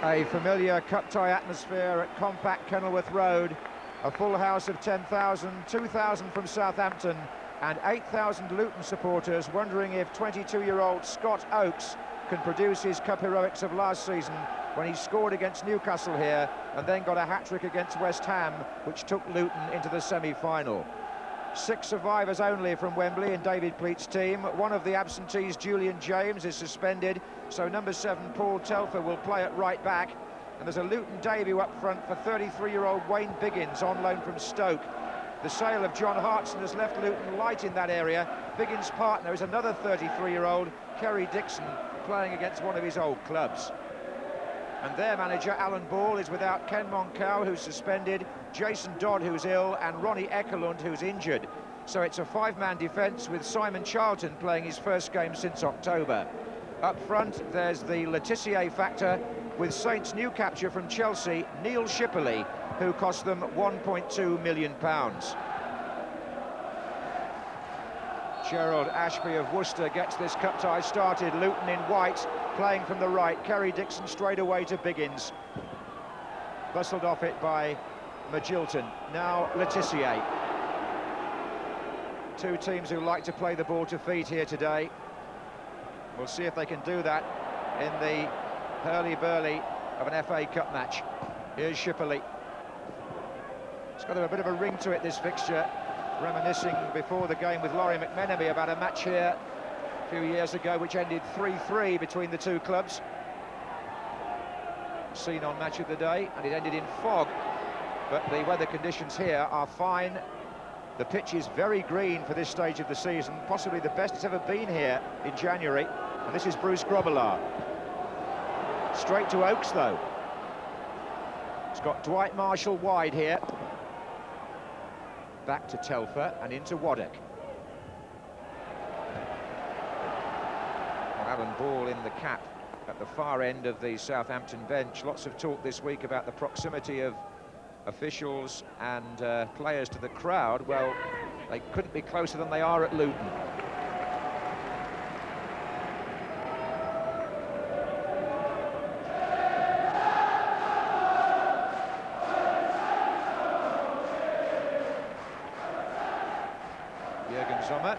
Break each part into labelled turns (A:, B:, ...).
A: A familiar cup tie atmosphere at compact Kenilworth Road. A full house of 10,000, 2,000 from Southampton and 8,000 Luton supporters wondering if 22-year-old Scott Oakes can produce his cup heroics of last season when he scored against Newcastle here and then got a hat-trick against West Ham, which took Luton into the semi-final. 6 survivors only from Wembley in David Pleat's team. One of the absentees, Julian James, is suspended, so number 7, Paul Telfer, will play at right back. And there's a Luton debut up front for 33-year-old Wayne Biggins on loan from Stoke. The sale of John Hartson has left Luton light in that area. Biggins' partner is another 33-year-old, Kerry Dixon, playing against one of his old clubs. And their manager, Alan Ball, is without Ken Moncal, who's suspended, Jason Dodd, who's ill, and Ronnie Ekelund, who's injured. So it's a 5-man defence with Simon Charlton playing his first game since October. Up front, there's the Letitia factor with Saints' new capture from Chelsea, Neil Shipperley, who cost them £1.2 million. Gerald Ashby of Worcester gets this cup tie started. Luton in white, playing from the right. Kerry Dixon straight away to Biggins. Bustled off it by Magilton. Now Letitia. Two teams who like to play the ball to feet here today. We'll see if they can do that in the hurly-burly of an FA Cup match. Here's Shipperley. It's got a bit of a ring to it, this fixture. Reminiscing before the game with Laurie McMenemy about a match here a few years ago which ended 3-3 between the two clubs. Seen on Match of the Day, and it ended in fog. But the weather conditions here are fine. The pitch is very green for this stage of the season, possibly the best it's ever been here in January. And this is Bruce Grobbelaar. Straight to Oakes, though. It's got Dwight Marshall wide here. Back to Telfer and into Waddock. Alan Ball in the cap at the far end of the Southampton bench. Lots of talk this week about the proximity of officials and players to the crowd. Well, they couldn't be closer than they are at Luton. Sommer.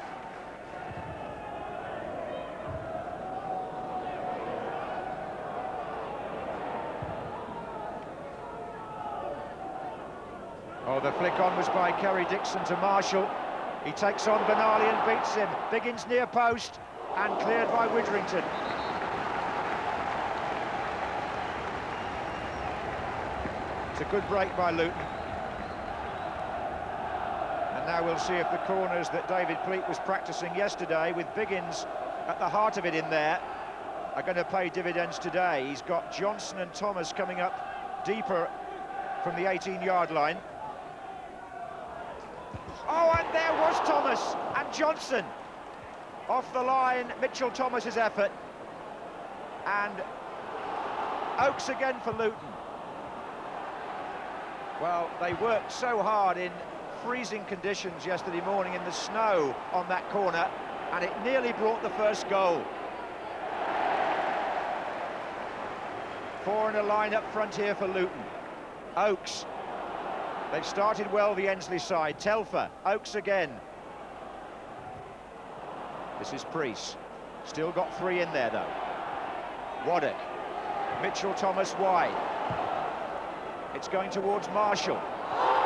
A: Oh, the flick on was by Kerry Dixon to Marshall. He takes on Benali and beats him. Biggins near post and cleared by Widdrington. It's a good break by Luton. Now we'll see if the corners that David Pleat was practicing yesterday, with Biggins at the heart of it in there, are going to pay dividends today. He's got Johnson and Thomas coming up deeper from the 18-yard line. Oh, and there was Thomas and Johnson. Off the line, Mitchell Thomas's effort. And Oakes again for Luton. Well, they worked so hard in freezing conditions yesterday morning in the snow on that corner, and it nearly brought the first goal. 4 in a line up front here for Luton. Oakes. They've started well, the Ensley side. Telfer. Oakes again. This is Preece. Still got 3 in there, though. Waddock. Mitchell Thomas wide. It's going towards Marshall.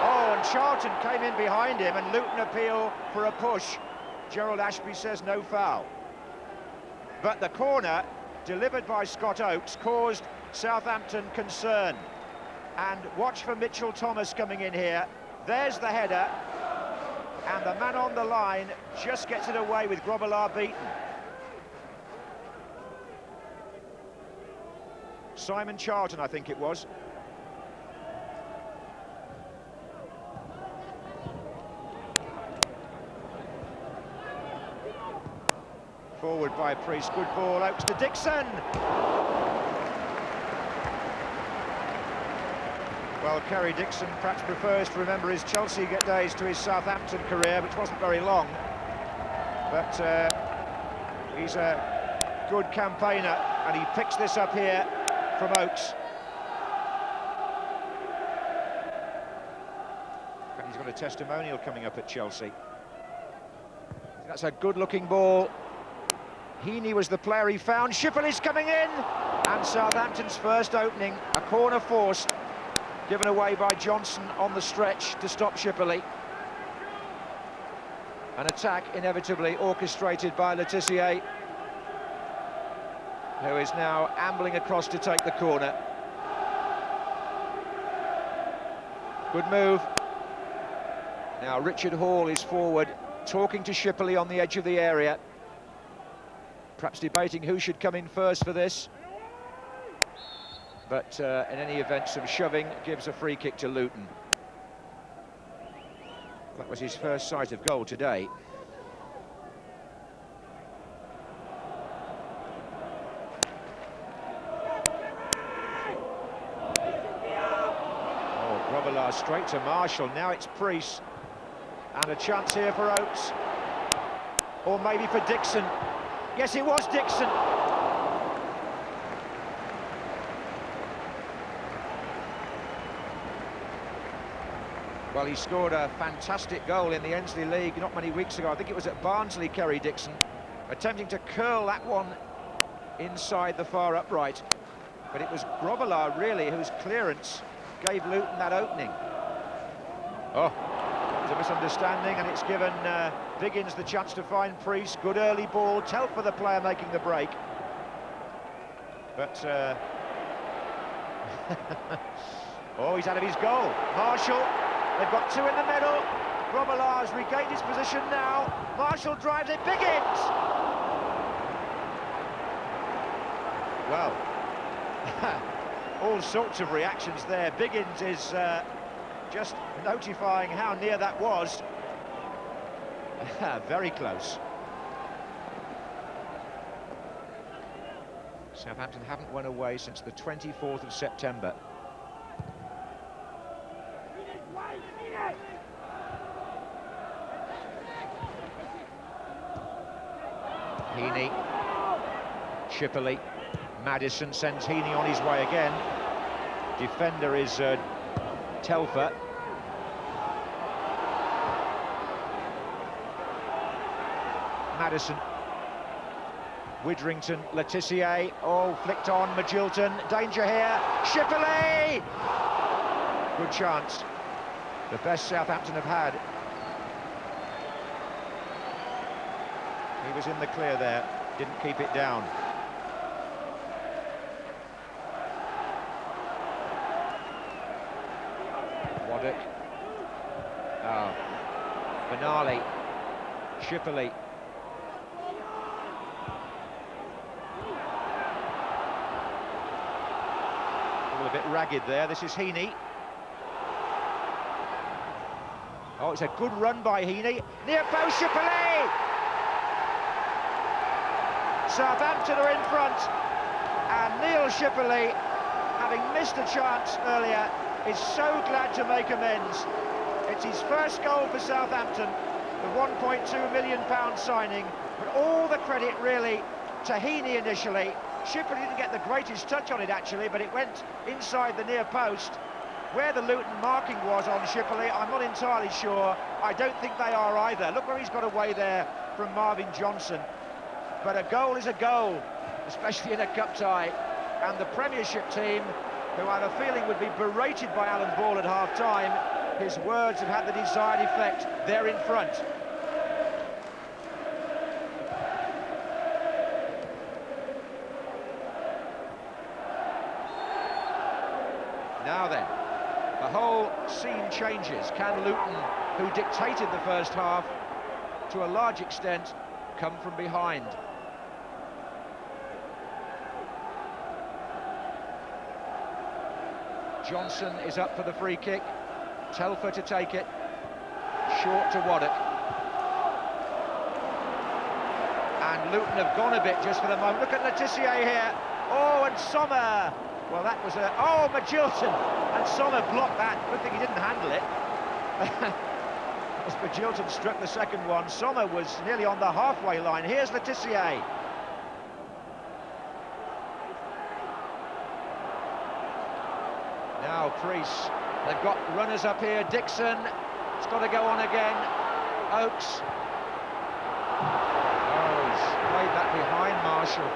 A: Oh, and Charlton came in behind him, and Luton appeal for a push. Gerald Ashby says no foul. But the corner, delivered by Scott Oakes, caused Southampton concern. And watch for Mitchell Thomas coming in here. There's the header. And the man on the line just gets it away with Grobbelaar beaten. Simon Charlton, I think it was. Forward by Preece, good ball, Oakes to Dixon. Well, Kerry Dixon perhaps prefers to remember his Chelsea days to his Southampton career, which wasn't very long. But he's a good campaigner, and he picks this up here from Oakes. got a testimonial coming up at Chelsea. That's a good-looking ball. Heaney was the player he found. Shipley's coming in, and Southampton's first opening, a corner forced, given away by Johnson on the stretch to stop Shipley. An attack inevitably orchestrated by Letizia, who is now ambling across to take the corner. Good move. Now Richard Hall is forward, talking to Shipley on the edge of the area. Perhaps debating who should come in first for this. But in any event, some shoving gives a free kick to Luton. That was his first sight of goal today. Oh, Grobbelaar straight to Marshall. Now it's Priest. And a chance here for Oates. Or maybe for Dixon. Yes, it was Dixon. Well, he scored a fantastic goal in the Ensley League not many weeks ago. I think it was at Barnsley, Kerry Dixon, attempting to curl that one inside the far upright. But it was Grobbelaar, really, whose clearance gave Luton that opening. Oh, it was a misunderstanding, and it's given Biggins the chance to find Priest. Good early ball, Telfer the player making the break. But, oh, he's out of his goal. Marshall. They've got two in the middle. Grobbelaar's regained his position now. Marshall drives it. Biggins! Well, all sorts of reactions there. Biggins is just notifying how near that was. Very close. Southampton haven't won away since the 24th of September. Heaney, Shipley, Maddison sends Heaney on his way again. Defender is Telfer. Maddison, Widrington, Letizia, oh, flicked on, Magilton, danger here, Shipley! Good chance, the best Southampton have had. He was in the clear there, didn't keep it down. Waddock. Oh. Finale. Shipley. All a bit ragged there. This is Heaney. Oh, it's a good run by Heaney. Near post, Shipley! Southampton are in front, and Neil Shipley, having missed a chance earlier, is so glad to make amends. It's his first goal for Southampton, the £1.2 million signing, but all the credit really to Heaney initially. Shipley didn't get the greatest touch on it actually, but it went inside the near post. Where the Luton marking was on Shipley, I'm not entirely sure. I don't think they are either. Look where he's got away there from Marvin Johnson. But a goal is a goal, especially in a cup tie. And the Premiership team, who I have a feeling would be berated by Alan Ball at half-time, his words have had the desired effect. They're in front. Now then, the whole scene changes. Can Luton, who dictated the first half, to a large extent, come from behind? Johnson is up for the free kick. Telfer to take it. Short to Waddock. And Luton have gone a bit just for the moment. Look at Letizia here. Oh, and Sommer. Well, that was a... Oh, Magilton. And Sommer blocked that. Good thing he didn't handle it. As Magilton struck the second one, Sommer was nearly on the halfway line. Here's Letizia. Now Priest, they've got runners up here, Dixon, It's got to go on again. Oakes. Oh, he's played that behind Marshall.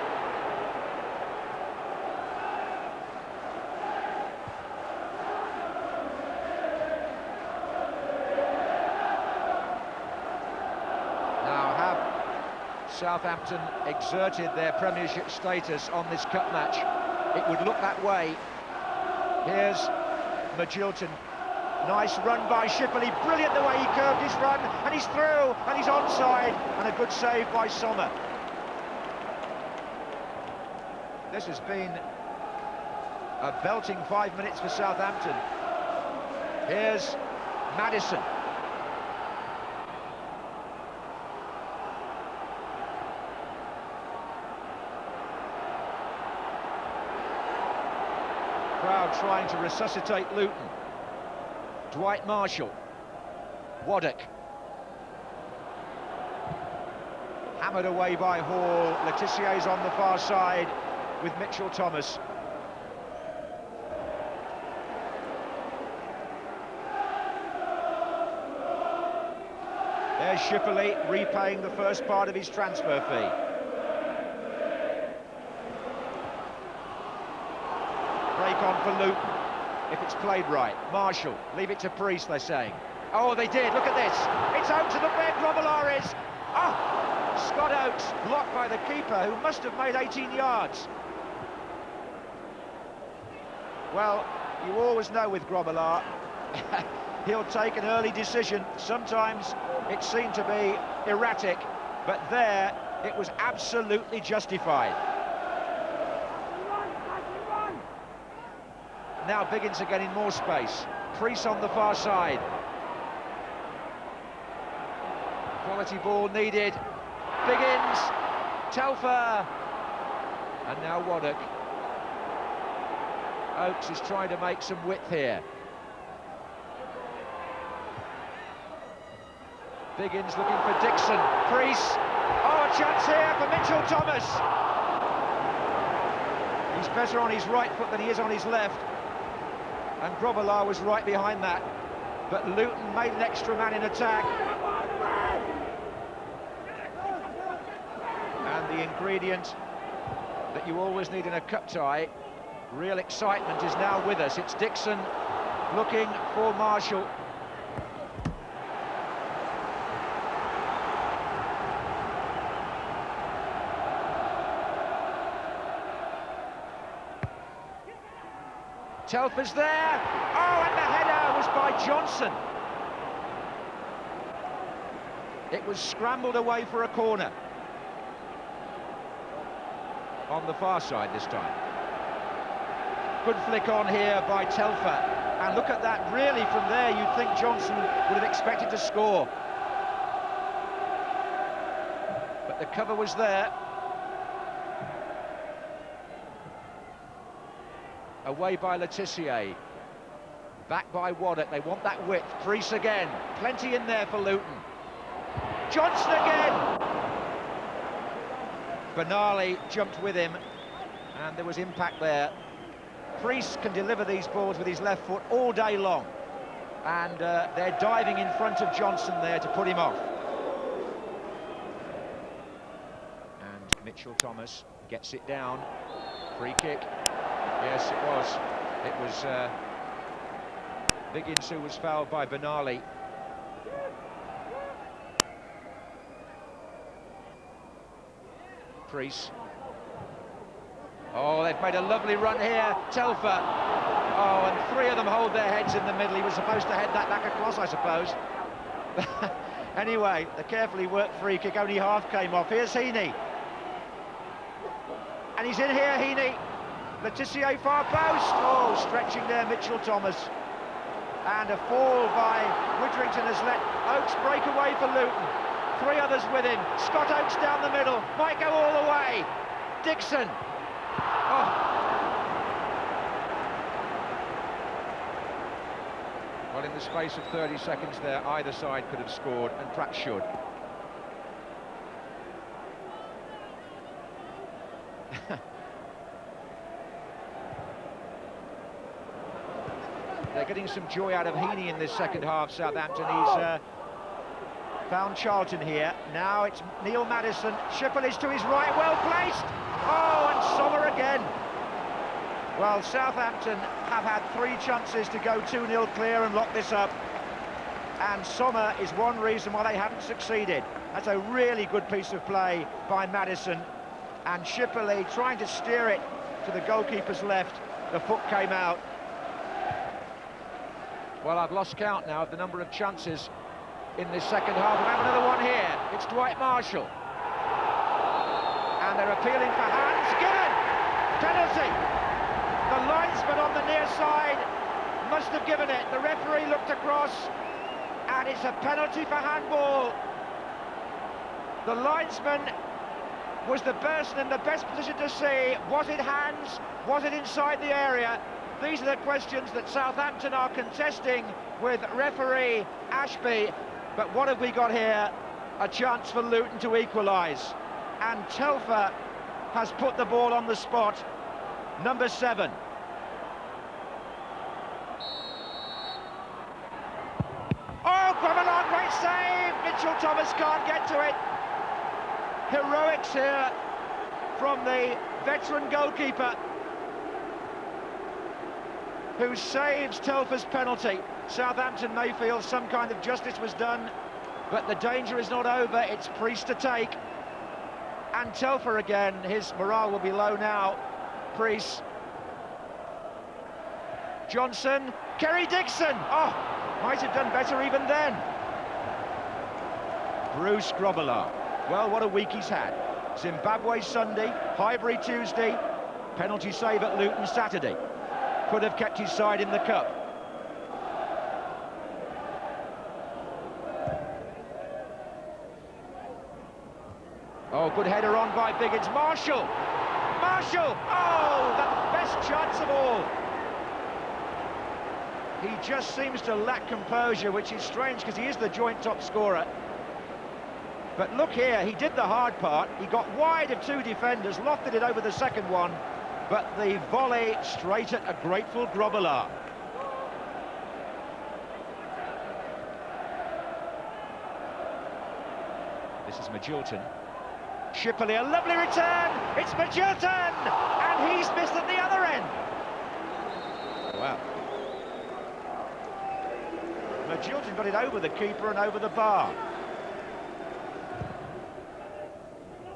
A: Now, have Southampton exerted their Premiership status on this cup match? It would look that way. Here's Magilton. Nice run by Shipley, brilliant the way he curved his run, and he's through, and he's onside, and a good save by Sommer. This has been a belting 5 minutes for Southampton. Here's Maddison. Crowd trying to resuscitate Luton. Dwight Marshall. Waddock. Hammered away by Hall. Letizier's on the far side with Mitchell-Thomas. There's Shipley repaying the first part of his transfer fee. Break on for Luton. If it's played right. Marshall, leave it to Priest, they're saying. Oh, they did, look at this. It's Oakes, look where Grobbelaar is. Oh, Scott Oakes, blocked by the keeper, who must have made 18 yards. Well, you always know with Grobbelaar, he'll take an early decision. Sometimes it seemed to be erratic, but there, it was absolutely justified. Now Biggins are getting more space. Priest on the far side. Quality ball needed. Biggins, Telfer, and now Waddock. Oakes is trying to make some width here. Biggins looking for Dixon. Priest. Oh, a chance here for Mitchell-Thomas. He's better on his right foot than he is on his left. And Grobbelaar was right behind that. But Luton made an extra man in attack. And the ingredient that you always need in a cup tie, real excitement, is now with us. It's Dixon looking for Marshall. Telfer's there. Oh, and the header was by Johnson. It was scrambled away for a corner. On the far side this time. Good flick on here by Telfer. And look at that, really from there you'd think Johnson would have expected to score. But the cover was there. Away by Letizier. Back by Waddock. They want that width. Priest again. Plenty in there for Luton. Johnson again. Bernali jumped with him, and there was impact there. Priest can deliver these balls with his left foot all day long, and they're diving in front of Johnson there to put him off. And Mitchell-Thomas gets it down. Free kick. Yes, it was. It was Biggins who was fouled by Bernali. Priest. Oh, they've made a lovely run here. Telfer. Oh, and three of them hold their heads in the middle. He was supposed to head that back across, I suppose. Anyway, the carefully worked free kick, only half came off. Here's Heaney. And he's in here, Heaney. Letizier far post. Oh, stretching there, Mitchell-Thomas. And a fall by Widdrington has let Oakes break away for Luton. Three others with him. Scott Oakes down the middle. Might go all the way. Dixon. Oh. Well, in the space of 30 seconds there, either side could have scored, and perhaps should. They're getting some joy out of Heaney in this second half, Southampton. He's found Charlton here. Now it's Neil Maddison. Shippel is to his right, well placed. Oh, and Sommer again. Well, Southampton have had 3 chances to go 2-0 clear and lock this up. And Sommer is one reason why they haven't succeeded. That's a really good piece of play by Maddison. And Shippel trying to steer it to the goalkeeper's left. The foot came out. Well, I've lost count now of the number of chances in this second half. We have another one here. It's Dwight Marshall. And they're appealing for hands. Given! Penalty! The linesman on the near side must have given it. The referee looked across, and it's a penalty for handball. The linesman was the person in the best position to see. Was it hands? Was it inside the area? These are the questions that Southampton are contesting with referee Ashby. But what have we got here? A chance for Luton to equalise. And Telfer has put the ball on the spot. Number 7. Oh, Gromelin, great save! Mitchell Thomas can't get to it. Heroics here from the veteran goalkeeper, who saves Telfer's penalty. Southampton may feel some kind of justice was done, but the danger is not over. It's Priest to take. And Telfer again, his morale will be low now. Priest. Johnson. Kerry Dixon. Oh, might have done better even then. Bruce Grobbelaar. Well, what a week he's had. Zimbabwe Sunday, Highbury Tuesday, penalty save at Luton Saturday. Could have kept his side in the cup. Oh, good header on by Biggins. Marshall! Marshall! Oh, the best chance of all. He just seems to lack composure, which is strange because he is the joint top scorer. But look here, he did the hard part. He got wide of 2 defenders, lofted it over the second one, but the volley straight at a grateful Grobbelaar. This is Magilton. Shippel, a lovely return. It's Magilton, and he's missed at the other end. Wow. Magilton got it over the keeper and over the bar.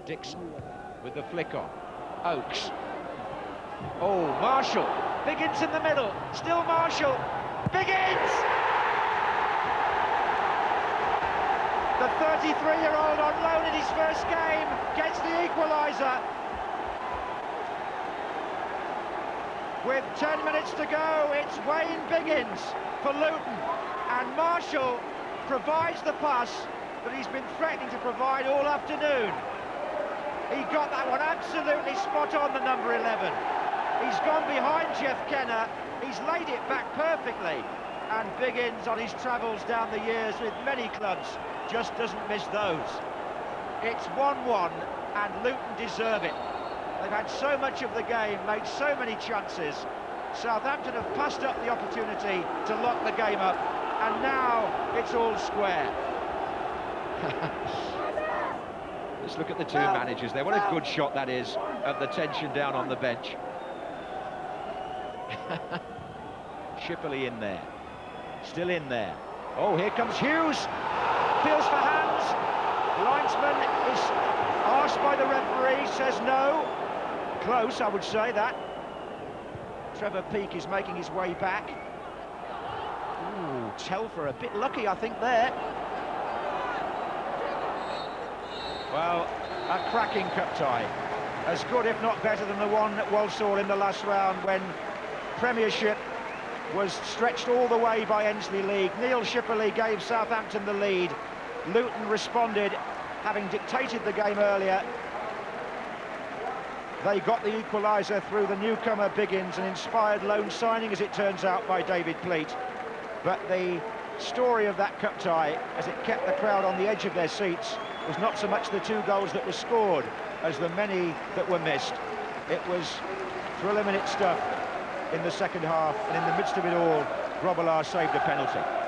A: Dixon with the flick on. Oakes. Oh, Marshall. Biggins in the middle. Still Marshall. Biggins! The 33-year-old on loan in his first game gets the equaliser. With 10 minutes to go, it's Wayne Biggins for Luton. And Marshall provides the pass that he's been threatening to provide all afternoon. He got that one absolutely spot on, the number 11. He's gone behind Jeff Kenner. He's laid it back perfectly. And Biggins, on his travels down the years with many clubs, just doesn't miss those. It's 1-1, and Luton deserve it. They've had so much of the game, made so many chances. Southampton have passed up the opportunity to lock the game up, and now it's all square. Let's look at the two managers there. What a good shot that is of the tension down on the bench. Shippel in there. Still in there. Oh, here comes Hughes. Feels for hands. Linesman is asked by the referee, says no. Close, I would say that. Trevor Peake is making his way back. Ooh, Telfer a bit lucky, I think, there. Well, a cracking cup tie. As good, if not better, than the one at Walsall in the last round when Premiership was stretched all the way by Ensley League. Neil Shippel gave Southampton the lead. Luton responded, having dictated the game earlier. They got the equaliser through the newcomer Biggins, an inspired loan signing, as it turns out, by David Pleat. But the story of that cup tie, as it kept the crowd on the edge of their seats, was not so much the 2 goals that were scored as the many that were missed. It was thriller-minute stuff in the second half, and in the midst of it all, Grobbelaar saved a penalty.